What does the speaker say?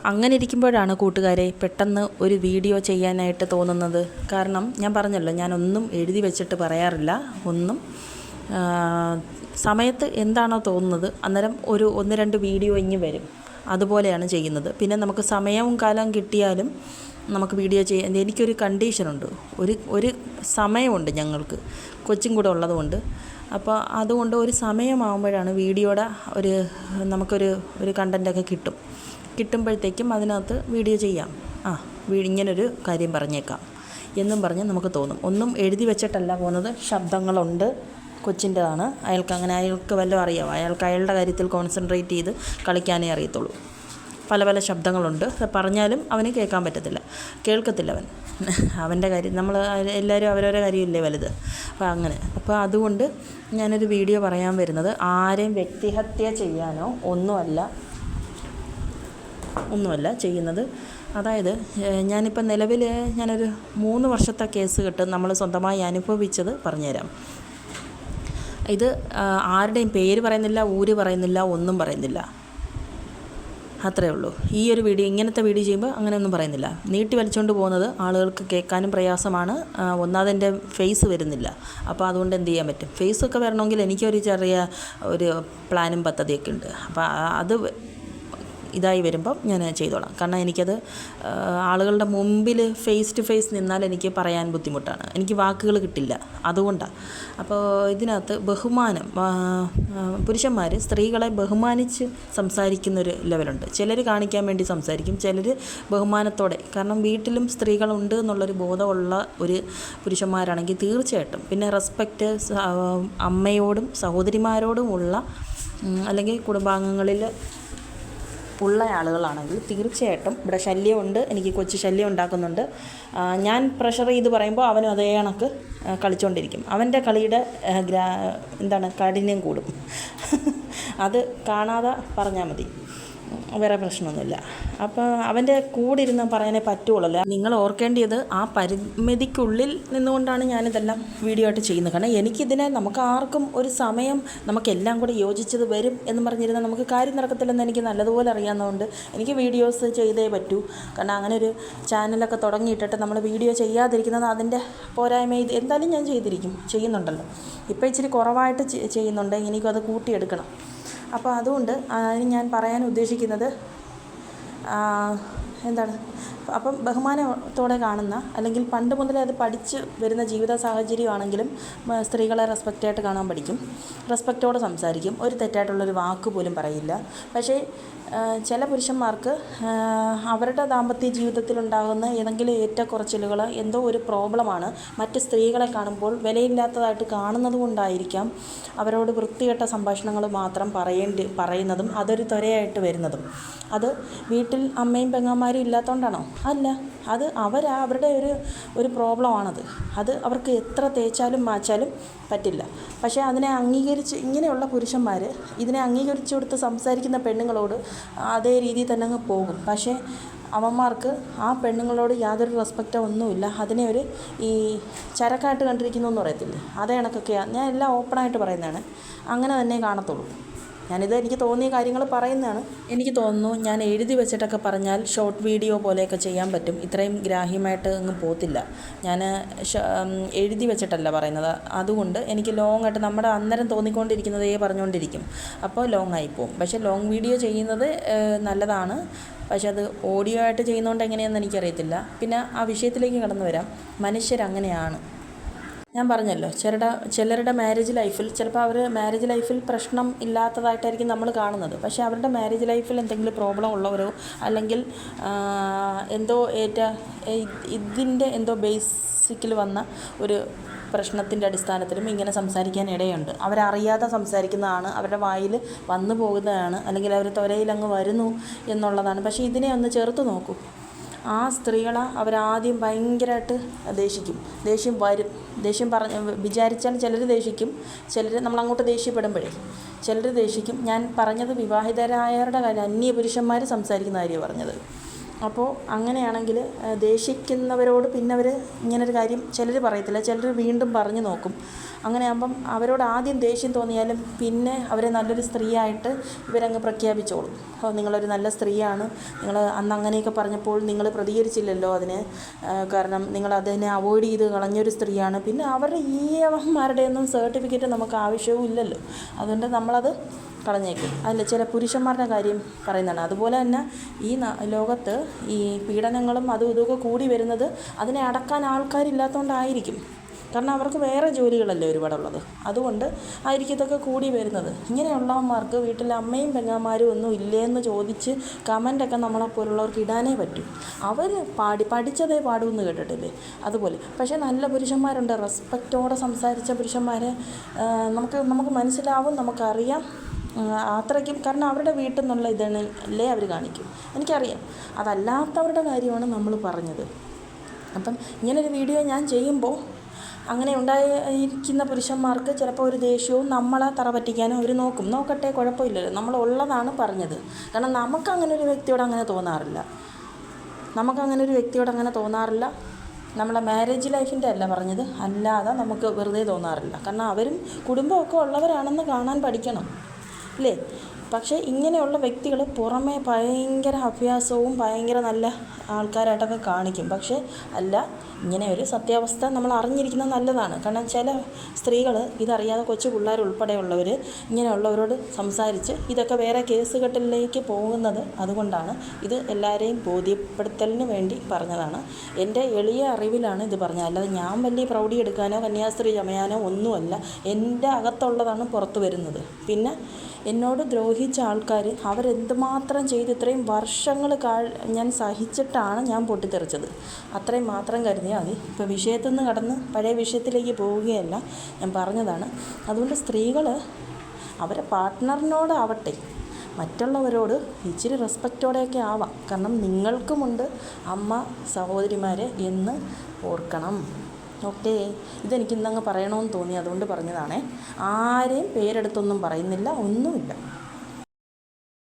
അങ്ങനെ ഇരിക്കുമ്പോഴാണ് കൂട്ടുകാരെ പെട്ടെന്ന് ഒരു വീഡിയോ ചെയ്യാനായിട്ട് തോന്നുന്നത്. കാരണം ഞാൻ പറഞ്ഞല്ലോ, ഞാനൊന്നും എഴുതി വെച്ചിട്ട് പറയാറില്ല. ഒന്നും സമയത്ത് എന്താണോ തോന്നുന്നത് അന്നേരം ഒരു 1-2 വീഡിയോ ഇങ്ങ് വരും. അതുപോലെയാണ് ചെയ്യുന്നത്. പിന്നെ നമുക്ക് സമയവും കാലവും കിട്ടിയാലും നമുക്ക് വീഡിയോ ചെയ്യാൻ എനിക്കൊരു കണ്ടീഷനുണ്ട്. ഒരു സമയമുണ്ട് ഞങ്ങൾക്ക്, കൊച്ചും കൂടെ ഉള്ളതുകൊണ്ട്. അപ്പോൾ അതുകൊണ്ട് ഒരു സമയമാകുമ്പോഴാണ് വീഡിയോയുടെ നമുക്കൊരു കണ്ടൻറ്റൊക്കെ കിട്ടുമ്പോഴത്തേക്കും അതിനകത്ത് വീഡിയോ ചെയ്യാം. ഇങ്ങനൊരു കാര്യം പറഞ്ഞേക്കാം എന്നും പറഞ്ഞ് നമുക്ക് തോന്നും. ഒന്നും എഴുതി വെച്ചിട്ടല്ല പോകുന്നത്. ശബ്ദങ്ങളുണ്ട്, കൊച്ചിൻ്റെതാണ്. അയാൾക്ക് വല്ലതും അറിയാമോ? അയാളുടെ കാര്യത്തിൽ കോൺസെൻട്രേറ്റ് ചെയ്ത് കളിക്കാനേ അറിയത്തുള്ളൂ. പല ശബ്ദങ്ങളുണ്ട്. പറഞ്ഞാലും അവന് കേൾക്കത്തില്ല അവൻ്റെ കാര്യം. നമ്മൾ എല്ലാവരും അവരവരുടെ കാര്യമില്ലേ വലുത്. അപ്പോൾ അതുകൊണ്ട് ഞാനൊരു വീഡിയോ പറയാൻ വരുന്നത്, ആരെയും വ്യക്തിഹത്യ ചെയ്യാനോ ഒന്നുമല്ല ചെയ്യുന്നത്. അതായത് ഞാനിപ്പോൾ നിലവിൽ ഞാനൊരു 3 വർഷത്തെ കേസ് കേട്ട് നമ്മൾ സ്വന്തമായി അനുഭവിച്ചത് പറഞ്ഞുതരാം. ഇത് ആരുടെയും പേര് പറയുന്നില്ല, ഊര് പറയുന്നില്ല, ഒന്നും പറയുന്നില്ല. അത്രയേ ഉള്ളൂ. ഈ ഒരു വീഡിയോ, ഇങ്ങനത്തെ വീഡിയോ ചെയ്യുമ്പോൾ അങ്ങനെയൊന്നും പറയുന്നില്ല. നീട്ടി വലിച്ചുകൊണ്ട് പോകുന്നത് ആളുകൾക്ക് കേൾക്കാനും പ്രയാസമാണ്. ഒന്നാമതെൻ്റെ ഫേസ് വരുന്നില്ല. അപ്പോൾ അതുകൊണ്ട് എന്ത് ചെയ്യാൻ പറ്റും? ഫേസൊക്കെ വരണമെങ്കിൽ എനിക്കൊരു ചെറിയ ഒരു പ്ലാനും പദ്ധതിയൊക്കെ ഉണ്ട്. അപ്പോൾ അത് ഇതായി വരുമ്പം ഞാൻ ചെയ്തോളാം. കാരണം എനിക്കത് ആളുകളുടെ മുമ്പിൽ ഫേസ് ടു ഫേസ് നിന്നാൽ എനിക്ക് പറയാൻ ബുദ്ധിമുട്ടാണ്. എനിക്ക് വാക്കുകൾ കിട്ടില്ല. അതുകൊണ്ടാണ്. അപ്പോൾ ഇതിനകത്ത് ബഹുമാനം, പുരുഷന്മാർ സ്ത്രീകളെ ബഹുമാനിച്ച് സംസാരിക്കുന്നൊരു ലെവലുണ്ട്. ചിലർ കാണിക്കാൻ വേണ്ടി സംസാരിക്കും, ചിലർ ബഹുമാനത്തോടെ. കാരണം വീട്ടിലും സ്ത്രീകളുണ്ട് എന്നുള്ളൊരു ബോധമുള്ള ഒരു പുരുഷന്മാരാണെങ്കിൽ തീർച്ചയായിട്ടും, പിന്നെ റെസ്പെക്റ്റ് അമ്മയോടും സഹോദരിമാരോടും ഉള്ള, അല്ലെങ്കിൽ കുടുംബാംഗങ്ങളിൽ ഉള്ള ആളുകളാണെങ്കിൽ തീർച്ചയായിട്ടും, ഇവിടെ ശല്യമുണ്ട്, എനിക്ക് കൊച്ചു ശല്യം ഉണ്ടാക്കുന്നുണ്ട്, ഞാൻ പ്രഷർ ചെയ്ത് പറയുമ്പോൾ അവനും അതേ കണക്ക് കളിച്ചുകൊണ്ടിരിക്കും. അവൻ്റെ കളിയുടെ കാഠിന്യം കൂടും. അത് കാണാതെ പറഞ്ഞാൽ മതി, വേറെ പ്രശ്നമൊന്നുമില്ല. അപ്പോൾ അവൻ്റെ കൂടെ ഇരുന്ന് പറയാനേ പറ്റുള്ളൂ. നിങ്ങൾ ഓർക്കേണ്ടത് ആ പരിമിതിക്കുള്ളിൽ നിന്നുകൊണ്ടാണ് ഞാനിതെല്ലാം വീഡിയോ ആയിട്ട് ചെയ്യുന്നത്. കാരണം നമുക്ക് ആർക്കും ഒരു സമയം നമുക്കെല്ലാം കൂടി യോജിച്ചത് വരും എന്ന് പറഞ്ഞിരുന്നാൽ നമുക്ക് കാര്യം നടക്കത്തില്ലെന്ന് എനിക്ക് നല്ലതുപോലെ അറിയാവുന്നതുകൊണ്ട് എനിക്ക് വീഡിയോസ് ചെയ്തേ പറ്റൂ. കാരണം അങ്ങനെ ഒരു ചാനലൊക്കെ തുടങ്ങിയിട്ടിട്ട് നമ്മൾ വീഡിയോ ചെയ്യാതിരിക്കുന്നത് അതിൻ്റെ പോരായ്മ. ഇത് എന്തായാലും ഞാൻ ചെയ്യുന്നുണ്ടല്ലോ. ഇപ്പോൾ ഇച്ചിരി കുറവായിട്ട് ചെയ്യുന്നുണ്ട്, എനിക്കത് കൂട്ടിയെടുക്കണം. അപ്പോൾ അതുകൊണ്ട് ഞാൻ പറയാൻ ഉദ്ദേശിക്കുന്നത് അപ്പം ബഹുമാനത്തോടെ കാണുന്ന, അല്ലെങ്കിൽ പണ്ട് മുതലേ അത് പഠിച്ച് വരുന്ന ജീവിത സാഹചര്യമാണെങ്കിലും സ്ത്രീകളെ റെസ്പെക്റ്റായിട്ട് കാണാൻ പഠിക്കും, റെസ്പെക്റ്റോടെ സംസാരിക്കും, ഒരു തെറ്റായിട്ടുള്ളൊരു വാക്ക് പോലും പറയില്ല. പക്ഷേ ചില പുരുഷന്മാർക്ക് അവരുടെ ദാമ്പത്യ ജീവിതത്തിലുണ്ടാകുന്ന ഏതെങ്കിലും ഏറ്റക്കുറച്ചിലുകൾ, എന്തോ ഒരു പ്രോബ്ലമാണ് മറ്റ് സ്ത്രീകളെ കാണുമ്പോൾ വിലയില്ലാത്തതായിട്ട് കാണുന്നത് കൊണ്ടായിരിക്കാം അവരോട് വൃത്തികെട്ട സംഭാഷണങ്ങൾ മാത്രം പറയുന്നതും അതൊരു ത്വരയായിട്ട് വരുന്നതും. അത് വീട്ടിൽ അമ്മയും പെങ്ങന്മാരും ഇല്ലാത്തതുകൊണ്ടാണോ? അല്ല, അത് അവരുടെ ഒരു പ്രോബ്ലമാണത്. അത് അവർക്ക് എത്ര തേച്ചാലും മാച്ചാലും പറ്റില്ല. പക്ഷേ അതിനെ ഇങ്ങനെയുള്ള പുരുഷന്മാർ ഇതിനെ അംഗീകരിച്ചു കൊടുത്ത് സംസാരിക്കുന്ന പെണ്ണുങ്ങളോട് അതേ രീതിയിൽ തന്നെ അങ്ങ് പോകും. പക്ഷേ അവന്മാർക്ക് ആ പെണ്ണുങ്ങളോട് യാതൊരു റെസ്പെക്റ്റോ ഒന്നുമില്ല. അതിനെ ഈ ചരക്കായിട്ട് കണ്ടിരിക്കുന്നു എന്ന് പറയത്തില്ലേ, അതേ കണക്കൊക്കെയാണ്. ഞാൻ എല്ലാം ഓപ്പണായിട്ട് പറയുന്നതാണ്. അങ്ങനെ തന്നെ കാണത്തുള്ളൂ. എനിക്ക് തോന്നിയ കാര്യങ്ങൾ പറയുന്നതാണ്. എനിക്ക് തോന്നുന്നു ഞാൻ എഴുതി വെച്ചിട്ടൊക്കെ പറഞ്ഞാൽ ഷോർട്ട് വീഡിയോ പോലെയൊക്കെ ചെയ്യാൻ പറ്റും. ഇത്രയും ഗ്രാഹ്യമായിട്ട് അങ്ങ് പോകത്തില്ല. ഞാൻ എഴുതി വെച്ചിട്ടല്ല പറയുന്നത്. അതുകൊണ്ട് എനിക്ക് ലോങ് ആയിട്ട് നമ്മുടെ അന്നേരം തോന്നിക്കൊണ്ടിരിക്കുന്നതേ പറഞ്ഞുകൊണ്ടിരിക്കും. അപ്പോൾ ലോങ് ആയിപ്പോവും. പക്ഷേ ലോങ് വീഡിയോ ചെയ്യുന്നത് നല്ലതാണ്. പക്ഷെ അത് ഓഡിയോ ആയിട്ട് ചെയ്യുന്നതുകൊണ്ട് എങ്ങനെയാണെന്ന് എനിക്കറിയത്തില്ല. പിന്നെ ആ വിഷയത്തിലേക്ക് കടന്നു വരാം. മനുഷ്യരങ്ങനെയാണ്. ഞാൻ പറഞ്ഞല്ലോ, ചിലരുടെ മാരേജ് ലൈഫിൽ ചിലപ്പോൾ മാരേജ് ലൈഫിൽ പ്രശ്നം ഇല്ലാത്തതായിട്ടായിരിക്കും നമ്മൾ കാണുന്നത്. പക്ഷേ അവരുടെ മാരേജ് ലൈഫിൽ എന്തെങ്കിലും പ്രോബ്ലം ഉള്ളവരോ, അല്ലെങ്കിൽ ഇതിൻ്റെ ബേസിക്കിൽ വന്ന ഒരു പ്രശ്നത്തിൻ്റെ അടിസ്ഥാനത്തിലും ഇങ്ങനെ സംസാരിക്കാൻ ഇടയുണ്ട്. അവരറിയാതെ സംസാരിക്കുന്നതാണ്, അവരുടെ വായിൽ വന്നു പോകുന്നതാണ്, അല്ലെങ്കിൽ അവർ ത്വരയിലങ്ങ് വരുന്നു എന്നുള്ളതാണ്. പക്ഷേ ഇതിനെ ഒന്ന് ചേർത്ത് നോക്കൂ. ആ സ്ത്രീകളെ അവരാദ്യം ഭയങ്കരമായിട്ട് ദേഷ്യം വരും. വിചാരിച്ചാൽ ചിലർ ദേഷിക്കും, ചിലർ നമ്മളങ്ങോട്ട് ദേഷ്യപ്പെടുമ്പോഴേ ചിലർ ദേഷിക്കും. ഞാൻ പറഞ്ഞത് വിവാഹിതരായവരുടെ കാര്യം, അന്യ പുരുഷന്മാർ സംസാരിക്കുന്ന കാര്യമാണ് പറഞ്ഞത്. അപ്പോൾ അങ്ങനെയാണെങ്കിൽ ദേഷിക്കുന്നവരോട് പിന്നെ അവർ ഇങ്ങനൊരു കാര്യം ചിലർ പറയത്തില്ല, ചിലർ വീണ്ടും പറഞ്ഞു നോക്കും. അങ്ങനെയാകുമ്പം അവരോട് ആദ്യം ദേഷ്യം തോന്നിയാലും പിന്നെ അവരെ നല്ലൊരു സ്ത്രീയായിട്ട് ഇവരങ്ങ് പ്രഖ്യാപിച്ചോളും. അപ്പോൾ നിങ്ങളൊരു നല്ല സ്ത്രീയാണ്, നിങ്ങൾ അന്ന് അങ്ങനെയൊക്കെ പറഞ്ഞപ്പോൾ നിങ്ങൾ പ്രതികരിച്ചില്ലല്ലോ അതിന്, കാരണം നിങ്ങൾ അതിനെ അവോയ്ഡ് ചെയ്ത് കളഞ്ഞൊരു സ്ത്രീയാണ്. പിന്നെ അവരുടെ അവന്മാരുടെയൊന്നും സർട്ടിഫിക്കറ്റ് നമുക്ക് ആവശ്യവും ഇല്ലല്ലോ, അതുകൊണ്ട് നമ്മളത് കളഞ്ഞേക്കും. അതിൽ ചില പുരുഷന്മാരുടെ കാര്യം പറയുന്നതാണ്. അതുപോലെ തന്നെ ഈ ലോകത്ത് ഈ പീഡനങ്ങളും അതും ഇതൊക്കെ കൂടി വരുന്നത് അതിനെ അടക്കാൻ ആൾക്കാരില്ലാത്തതുകൊണ്ടായിരിക്കും. കാരണം അവർക്ക് വേറെ ജോലികളല്ലേ ഒരുപാടുള്ളത്, അതുകൊണ്ട് ആയിരിക്കും ഇതൊക്കെ കൂടി വരുന്നത്. ഇങ്ങനെയുള്ളവന്മാർക്ക് വീട്ടിൽ അമ്മയും പെങ്ങന്മാരും ഒന്നും ഇല്ലേന്ന് ചോദിച്ച് കമൻ്റൊക്കെ നമ്മളെപ്പോലുള്ളവർക്ക് ഇടാനേ പറ്റും. അവർ പഠിച്ചതേ പാടുമെന്ന് കേട്ടിട്ടില്ലേ, അതുപോലെ. പക്ഷേ നല്ല പുരുഷന്മാരുണ്ട്, റെസ്പെക്റ്റോടെ സംസാരിച്ച പുരുഷന്മാരെ നമുക്ക് മനസ്സിലാവും, നമുക്കറിയാം അത്രയ്ക്കും. കാരണം അവരുടെ വീട്ടിൽ നിന്നുള്ള ഇതല്ലേ അവർ കാണിക്കും, എനിക്കറിയാം. അതല്ലാത്തവരുടെ കാര്യമാണ് നമ്മൾ പറഞ്ഞത്. അപ്പം ഇങ്ങനൊരു വീഡിയോ ഞാൻ ചെയ്യുമ്പോൾ അങ്ങനെ ഉണ്ടായിരിക്കുന്ന പുരുഷന്മാർക്ക് ചിലപ്പോൾ ഒരു ദേഷ്യവും നമ്മളെ തറ പറ്റിക്കാനും അവർ നോക്കട്ടെ, കുഴപ്പമില്ലല്ലോ, നമ്മൾ ഉള്ളതാണ് പറഞ്ഞത്. കാരണം നമുക്കങ്ങനെ ഒരു വ്യക്തിയോട് അങ്ങനെ തോന്നാറില്ല. നമ്മളെ മാരേജ് ലൈഫിൻ്റെ അല്ല പറഞ്ഞത്, അല്ലാതെ നമുക്ക് വെറുതെ തോന്നാറില്ല. കാരണം അവരും കുടുംബമൊക്കെ ഉള്ളവരാണെന്ന് കാണാൻ പഠിക്കണം അല്ലേ. പക്ഷേ ഇങ്ങനെയുള്ള വ്യക്തികൾ പുറമേ ഭയങ്കര അഭ്യാസവും ഭയങ്കര നല്ല ആൾക്കാരായിട്ടൊക്കെ കാണിക്കും. പക്ഷേ അല്ല, ഇങ്ങനെ ഒരു സത്യാവസ്ഥ നമ്മൾ അറിഞ്ഞിരിക്കുന്നത് നല്ലതാണ്. കാരണം ചില സ്ത്രീകൾ ഇതറിയാതെ കൊച്ചു പിള്ളേർ ഉൾപ്പെടെയുള്ളവർ ഇങ്ങനെയുള്ളവരോട് സംസാരിച്ച് ഇതൊക്കെ വേറെ കേസുകെട്ടിലേക്ക് പോകുന്നത്. അതുകൊണ്ടാണ് ഇത് എല്ലാവരെയും ബോധ്യപ്പെടുത്തലിന് വേണ്ടി പറഞ്ഞതാണ്. എൻ്റെ എളിയ അറിവിലാണ് ഇത് പറഞ്ഞത്, അല്ലാതെ ഞാൻ വലിയ പ്രൗഢി എടുക്കാനോ കന്യാസ്ത്രീ ചമയാനോ ഒന്നുമല്ല. എൻ്റെ അകത്തുള്ളതാണ് പുറത്ത് വരുന്നത്. പിന്നെ എന്നോട് ദ്രോഹിച്ച ആൾക്കാർ അവരെന്തുമാത്രം ചെയ്ത് ഇത്രയും വർഷങ്ങൾ ഞാൻ സഹിച്ചിട്ടാണ് ഞാൻ പൊട്ടിത്തെറിച്ചത്, അത്രയും മാത്രം കരുതിയാൽ മതി. ഇപ്പോൾ വിഷയത്തിൽ നിന്ന് കടന്ന് പഴയ വിഷയത്തിലേക്ക് പോവുകയല്ല, ഞാൻ പറഞ്ഞതാണ്. അതുകൊണ്ട് സ്ത്രീകൾ അവരെ പാർട്ട്ണറിനോടാവട്ടെ, മറ്റുള്ളവരോട് ഇച്ചിരി റെസ്പെക്റ്റോടെയൊക്കെ ആവാം. കാരണം നിങ്ങൾക്കുമുണ്ട് അമ്മ സഹോദരിമാരെ എന്ന് ഓർക്കണം. ഓക്കേ, ഇതെനിക്കിന്നങ്ങ് പറയണമെന്ന് തോന്നി, അതുകൊണ്ട് പറഞ്ഞതാണേ. ആരെയും പേരെടുത്തൊന്നും പറയുന്നില്ല, ഒന്നുമില്ല.